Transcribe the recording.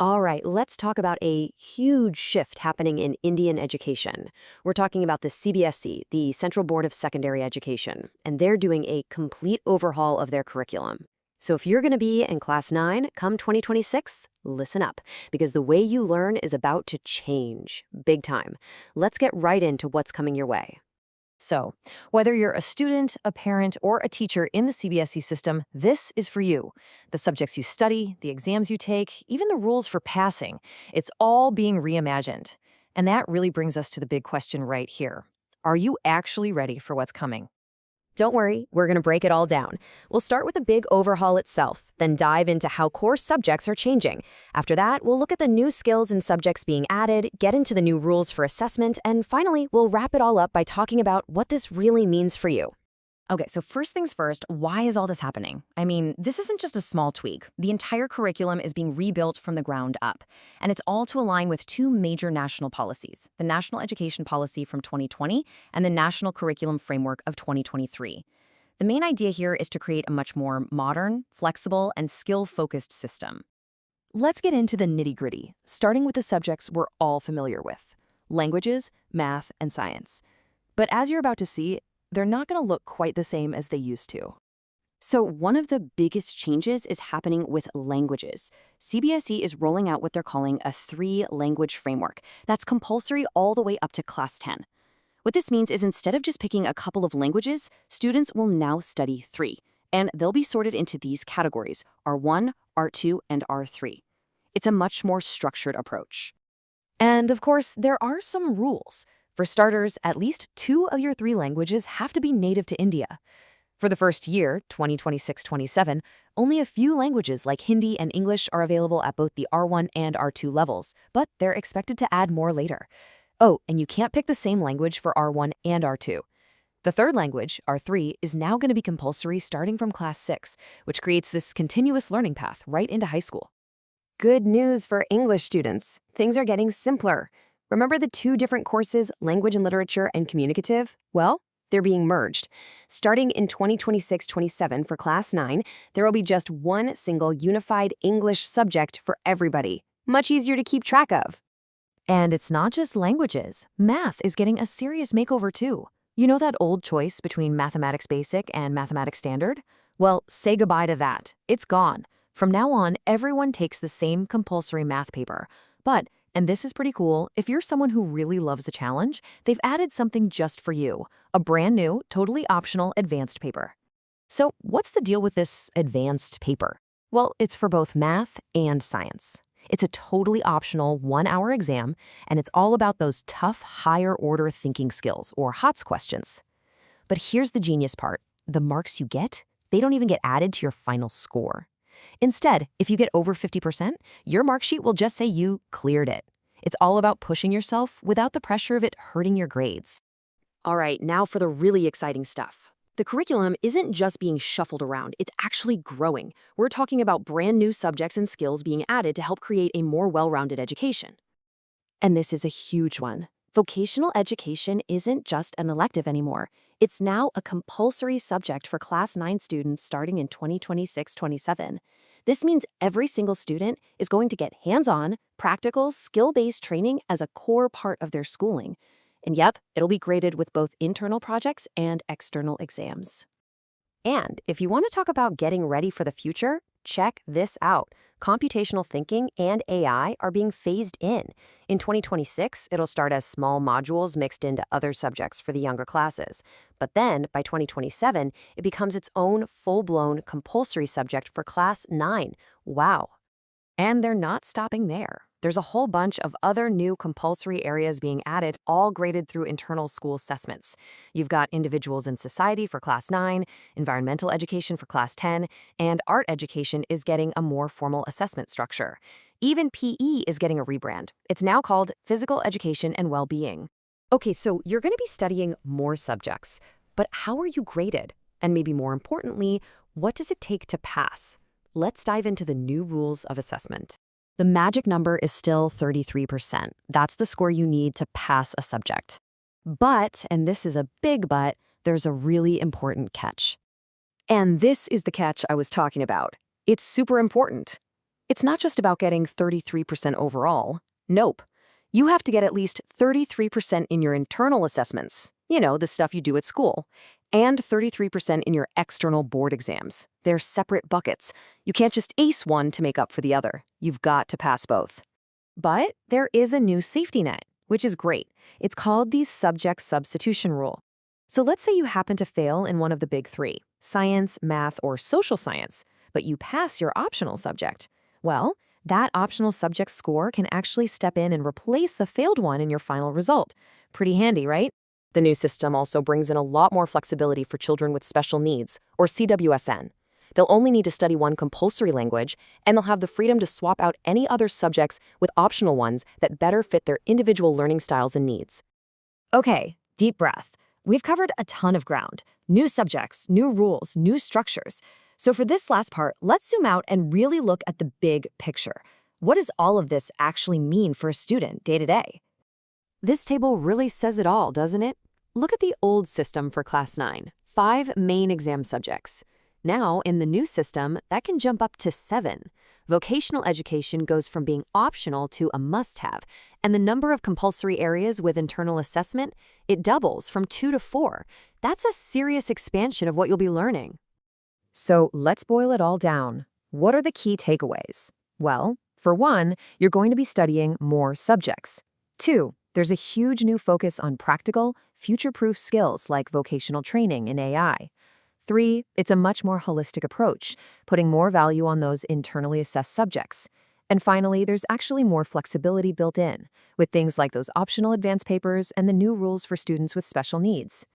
All right, let's talk about a huge shift happening in Indian education. We're talking about the CBSE, the Central Board of Secondary Education, and they're doing a complete overhaul of their curriculum. So if you're going to be in Class 9 come 2026, listen up, because the way you learn is about to change, big time. Let's get right into what's coming your way. So, whether you're a student, a parent, or a teacher in the CBSE system, this is for you. The subjects you study, the exams you take, even the rules for passing, it's all being reimagined. And that really brings us to the big question right here. Are you actually ready for what's coming? Don't worry, we're going to break it all down. We'll start with the big overhaul itself, then dive into how core subjects are changing. After that, we'll look at the new skills and subjects being added, get into the new rules for assessment, and finally, we'll wrap it all up by talking about what this really means for you. Okay, so first things first, why is all this happening? I mean, this isn't just a small tweak. The entire curriculum is being rebuilt from the ground up, and it's all to align with two major national policies, the National Education Policy from 2020 and the National Curriculum Framework of 2023. The main idea here is to create a much more modern, flexible, and skill-focused system. Let's get into the nitty-gritty, starting with the subjects we're all familiar with, languages, math, and science. But as you're about to see, they're not going to look quite the same as they used to. So one of the biggest changes is happening with languages. CBSE is rolling out what they're calling a 3-language framework that's compulsory all the way up to Class 10. What this means is instead of just picking a couple of languages, students will now study 3, and they'll be sorted into these categories, R1, R2, and R3. It's a much more structured approach. And of course, there are some rules. For starters, at least 2 of your 3 languages have to be native to India. For the first year, 2026-27, only a few languages like Hindi and English are available at both the R1 and R2 levels, but they're expected to add more later. Oh, and you can't pick the same language for R1 and R2. The third language, R3, is now going to be compulsory starting from Class 6, which creates this continuous learning path right into high school. Good news for English students. Things are getting simpler. Remember the 2 different courses, language and literature and communicative? Well, they're being merged. Starting in 2026-27 for Class 9, there will be just one single unified English subject for everybody. Much easier to keep track of. And it's not just languages. Math is getting a serious makeover too. You know that old choice between Mathematics Basic and Mathematics Standard? Well, say goodbye to that. It's gone. From now on, everyone takes the same compulsory math paper. But and this is pretty cool, if you're someone who really loves a challenge, they've added something just for you, a brand new, totally optional advanced paper. So what's the deal with this advanced paper? Well, it's for both math and science. It's a totally optional 1-hour exam, and it's all about those tough, higher-order thinking skills, or HOTS questions. But here's the genius part. The marks you get, they don't even get added to your final score. Instead, if you get over 50%, your mark sheet will just say you cleared it. It's all about pushing yourself without the pressure of it hurting your grades. All right, now for the really exciting stuff. The curriculum isn't just being shuffled around, it's actually growing. We're talking about brand new subjects and skills being added to help create a more well-rounded education. And this is a huge one. Vocational education isn't just an elective anymore. It's now a compulsory subject for Class 9 students starting in 2026-27. This means every single student is going to get hands-on, practical, skill-based training as a core part of their schooling. And yep, it'll be graded with both internal projects and external exams. And if you want to talk about getting ready for the future, check this out. Computational thinking and AI are being phased in. In 2026, it'll start as small modules mixed into other subjects for the younger classes. But then, by 2027, it becomes its own full-blown compulsory subject for Class 9. Wow. And they're not stopping there. There's a whole bunch of other new compulsory areas being added, all graded through internal school assessments. You've got individuals in society for Class 9, environmental education for Class 10, and art education is getting a more formal assessment structure. Even PE is getting a rebrand. It's now called Physical Education and Well-Being. Okay, so you're going to be studying more subjects, but how are you graded? And maybe more importantly, what does it take to pass? Let's dive into the new rules of assessment. The magic number is still 33%. That's the score you need to pass a subject. But, and this is a big but, there's a really important catch. And this is the catch I was talking about. It's super important. It's not just about getting 33% overall. Nope. You have to get at least 33% in your internal assessments, the stuff you do at school, and 33% in your external board exams. They're separate buckets. You can't just ace one to make up for the other. You've got to pass both. But there is a new safety net, which is great. It's called the subject substitution rule. So let's say you happen to fail in one of the big three, science, math, or social science, but you pass your optional subject. Well, that optional subject score can actually step in and replace the failed one in your final result. Pretty handy, right? The new system also brings in a lot more flexibility for children with special needs, or CwSN. They'll only need to study one compulsory language, and they'll have the freedom to swap out any other subjects with optional ones that better fit their individual learning styles and needs. Okay, deep breath. We've covered a ton of ground. New subjects, new rules, new structures. So for this last part, let's zoom out and really look at the big picture. What does all of this actually mean for a student day to day? This table really says it all, doesn't it? Look at the old system for Class 9, 5 main exam subjects. Now, in the new system, that can jump up to 7. Vocational education goes from being optional to a must-have, and the number of compulsory areas with internal assessment, it doubles from 2 to 4. That's a serious expansion of what you'll be learning. So let's boil it all down. What are the key takeaways? Well, for one, you're going to be studying more subjects. 2, there's a huge new focus on practical, future-proof skills like vocational training and AI. 3, it's a much more holistic approach, putting more value on those internally assessed subjects. And finally, there's actually more flexibility built in, with things like those optional advanced papers and the new rules for students with special needs.